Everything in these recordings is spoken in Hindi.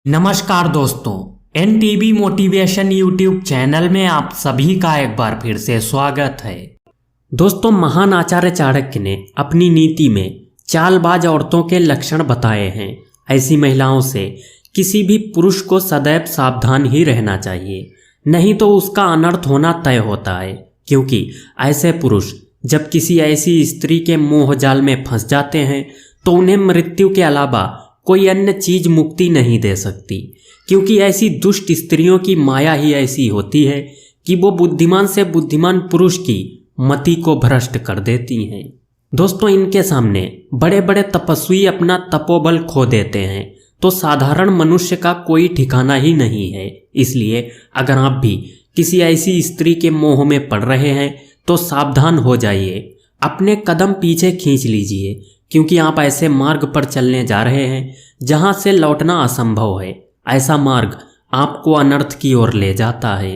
नमस्कार दोस्तों, एनटीबी मोटिवेशन यूट्यूब चैनल में आप सभी का एक बार फिर से स्वागत है। दोस्तों, महान आचार्य चाणक्य ने अपनी नीति में चालबाज औरतों के लक्षण बताए हैं। ऐसी महिलाओं से किसी भी पुरुष को सदैव सावधान ही रहना चाहिए, नहीं तो उसका अनर्थ होना तय होता है। क्योंकि ऐसे पुरुष जब किसी ऐसी स्त्री के मोह जाल में फंस जाते हैं तो उन्हें मृत्यु के अलावा कोई अन्य चीज मुक्ति नहीं दे सकती। क्योंकि ऐसी दुष्ट स्त्रियों की माया ही ऐसी होती है कि वो बुद्धिमान से बुद्धिमान पुरुष की मति को भ्रष्ट कर देती हैं। दोस्तों, इनके सामने बड़े बड़े तपस्वी अपना तपोबल खो देते हैं तो साधारण मनुष्य का कोई ठिकाना ही नहीं है। इसलिए अगर आप भी किसी ऐसी स्त्री के मोह में पड़ रहे हैं तो सावधान हो जाइए, अपने कदम पीछे खींच लीजिए। क्योंकि आप ऐसे मार्ग पर चलने जा रहे हैं जहां से लौटना असंभव है। ऐसा मार्ग आपको अनर्थ की ओर ले जाता है।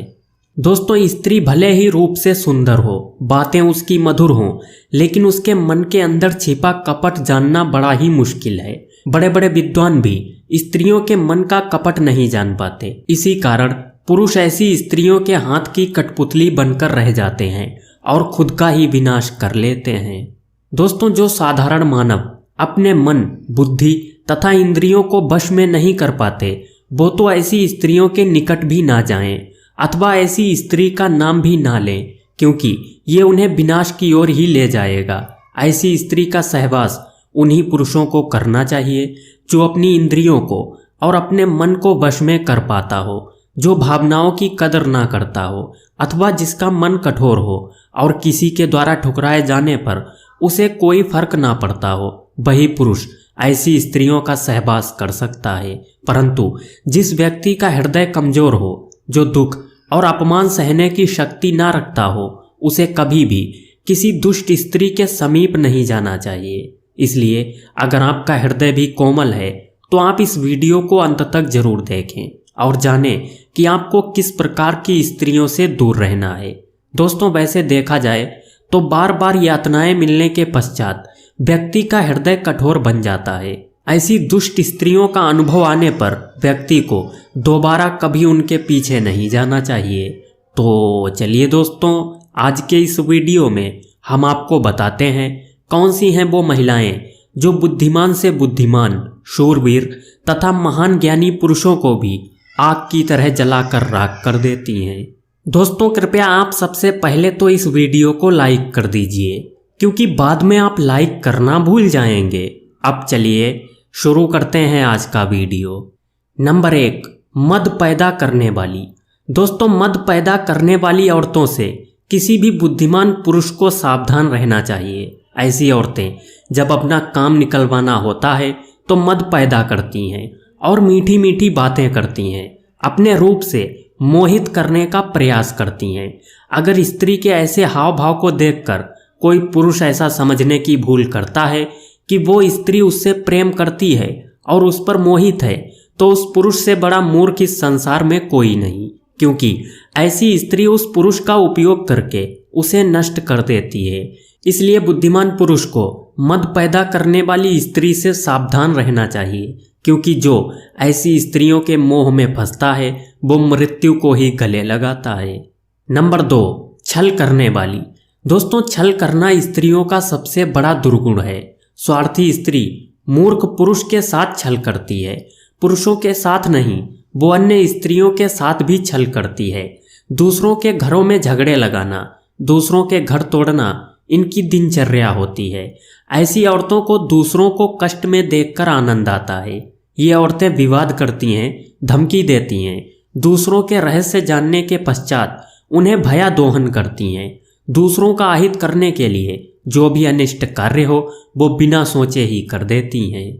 दोस्तों, स्त्री भले ही रूप से सुंदर हो, बातें उसकी मधुर हों, लेकिन उसके मन के अंदर छिपा कपट जानना बड़ा ही मुश्किल है। बड़े बड़े विद्वान भी स्त्रियों के मन का कपट नहीं जान पाते। इसी कारण पुरुष ऐसी स्त्रियों के हाथ की कठपुतली बनकर रह जाते हैं और खुद का ही विनाश कर लेते हैं। दोस्तों, जो साधारण मानव अपने मन, बुद्धि तथा इंद्रियों को वश में नहीं कर पाते वो तो ऐसी स्त्रियों के निकट भी ना जाएं अथवा ऐसी स्त्री का नाम भी ना लें, क्योंकि ये उन्हें विनाश की ओर ही ले जाएगा। ऐसी स्त्री का सहवास उन्हीं पुरुषों को करना चाहिए जो अपनी इंद्रियों को और अपने मन को वश में कर पाता हो, जो भावनाओं की कदर ना करता हो अथवा जिसका मन कठोर हो और किसी के द्वारा ठुकराए जाने पर उसे कोई फर्क ना पड़ता हो। वही पुरुष ऐसी स्त्रियों का सहवास कर सकता है। परंतु जिस व्यक्ति का हृदय कमजोर हो, जो दुख और अपमान सहने की शक्ति ना रखता हो, उसे कभी भी किसी दुष्ट स्त्री के समीप नहीं जाना चाहिए। इसलिए अगर आपका हृदय भी कोमल है तो आप इस वीडियो को अंत तक जरूर देखें और जानें कि आपको किस प्रकार की स्त्रियों से दूर रहना है। दोस्तों, वैसे देखा जाए तो बार बार यातनाएं मिलने के पश्चात व्यक्ति का हृदय कठोर बन जाता है। ऐसी दुष्ट स्त्रियों का अनुभव आने पर व्यक्ति को दोबारा कभी उनके पीछे नहीं जाना चाहिए। तो चलिए दोस्तों, आज के इस वीडियो में हम आपको बताते हैं कौन सी हैं वो महिलाएं जो बुद्धिमान से बुद्धिमान, शूरवीर तथा महान ज्ञानी पुरुषों को भी आग की तरह जलाकर राख कर देती हैं। दोस्तों, कृपया आप सबसे पहले तो इस वीडियो को लाइक कर दीजिए, क्योंकि बाद में आप लाइक करना भूल जाएंगे। अब चलिए शुरू करते हैं आज का वीडियो। नंबर 1, मद पैदा करने वाली। दोस्तों, मद पैदा करने वाली औरतों से किसी भी बुद्धिमान पुरुष को सावधान रहना चाहिए। ऐसी औरतें जब अपना काम निकलवाना होता है तो मद पैदा करती हैं और मीठी मीठी बातें करती हैं, अपने रूप से मोहित करने का प्रयास करती हैं। अगर स्त्री के ऐसे हाव भाव को देखकर कोई पुरुष ऐसा समझने की भूल करता है कि वो स्त्री उससे प्रेम करती है और उस पर मोहित है, तो उस पुरुष से बड़ा मूर्ख इस संसार में कोई नहीं। क्योंकि ऐसी स्त्री उस पुरुष का उपयोग करके उसे नष्ट कर देती है। इसलिए बुद्धिमान पुरुष को मद पैदा करने वाली स्त्री से सावधान रहना चाहिए, क्योंकि जो ऐसी स्त्रियों के मोह में फंसता है वो मृत्यु को ही गले लगाता है। नंबर 2, छल करने वाली। दोस्तों, छल करना स्त्रियों का सबसे बड़ा दुर्गुण है। स्वार्थी स्त्री मूर्ख पुरुष के साथ छल करती है, पुरुषों के साथ नहीं, वो अन्य स्त्रियों के साथ भी छल करती है। दूसरों के घरों में झगड़े लगाना, दूसरों के घर तोड़ना इनकी दिनचर्या होती है। ऐसी औरतों को दूसरों को कष्ट में देखकर आनंद आता है। ये औरतें विवाद करती हैं, धमकी देती हैं, दूसरों के रहस्य जानने के पश्चात उन्हें भया दोहन करती हैं। दूसरों का अहित करने के लिए जो भी अनिष्ट कार्य हो वो बिना सोचे ही कर देती हैं।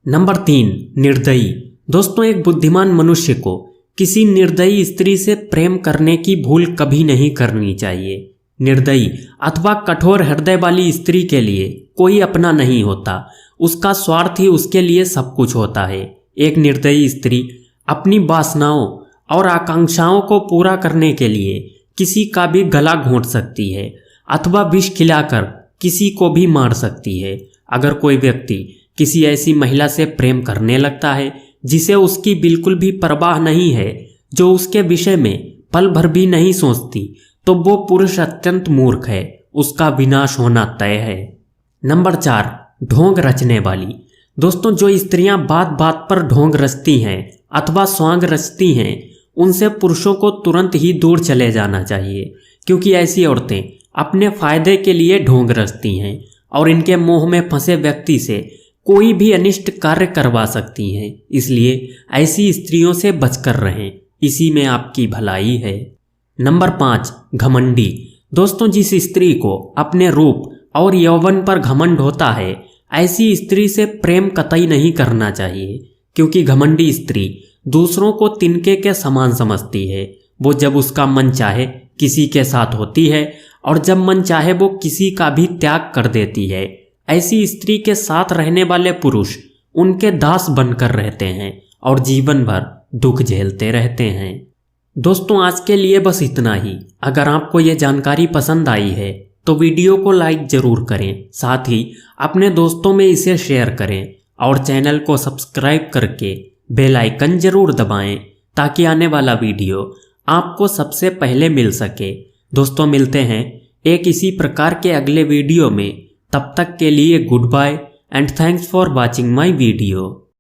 नंबर 3, निर्दयी। दोस्तों, एक बुद्धिमान मनुष्य को किसी निर्दयी स्त्री से प्रेम करने की भूल कभी नहीं करनी चाहिए। निर्दयी अथवा कठोर हृदय वाली स्त्री के लिए कोई अपना नहीं होता, उसका स्वार्थ ही उसके लिए सब कुछ होता है। एक निर्दयी स्त्री अपनी वासनाओं और आकांक्षाओं को पूरा करने के लिए किसी का भी गला घोंट सकती है अथवा विष खिलाकर किसी को भी मार सकती है। अगर कोई व्यक्ति किसी ऐसी महिला से प्रेम करने लगता है जिसे उसकी बिल्कुल भी परवाह नहीं है, जो उसके विषय में पल भर भी नहीं सोचती, तो वो पुरुष अत्यंत मूर्ख है, उसका विनाश होना तय है। नंबर 4, ढोंग रचने वाली। दोस्तों, जो स्त्रियां बात बात पर ढोंग रचती हैं अथवा स्वांग रचती हैं, उनसे पुरुषों को तुरंत ही दूर चले जाना चाहिए, क्योंकि ऐसी औरतें अपने फायदे के लिए ढोंग रचती हैं और इनके मोह में फंसे व्यक्ति से कोई भी अनिष्ट कार्य करवा सकती हैं। इसलिए ऐसी स्त्रियों से बचकर रहें, इसी में आपकी भलाई है। नंबर 5, घमंडी। दोस्तों, जिस स्त्री को अपने रूप और यौवन पर घमंड होता है, ऐसी स्त्री से प्रेम कतई नहीं करना चाहिए, क्योंकि घमंडी स्त्री दूसरों को तिनके के समान समझती है। वो जब उसका मन चाहे किसी के साथ होती है और जब मन चाहे वो किसी का भी त्याग कर देती है। ऐसी स्त्री के साथ रहने वाले पुरुष उनके दास बनकर रहते हैं और जीवन भर दुख झेलते रहते हैं। दोस्तों, आज के लिए बस इतना ही। अगर आपको ये जानकारी पसंद आई है तो वीडियो को लाइक जरूर करें, साथ ही अपने दोस्तों में इसे शेयर करें और चैनल को सब्सक्राइब करके बेल आइकन जरूर दबाएं, ताकि आने वाला वीडियो आपको सबसे पहले मिल सके। दोस्तों, मिलते हैं एक इसी प्रकार के अगले वीडियो में। तब तक के लिए good bye and thanks for watching my video.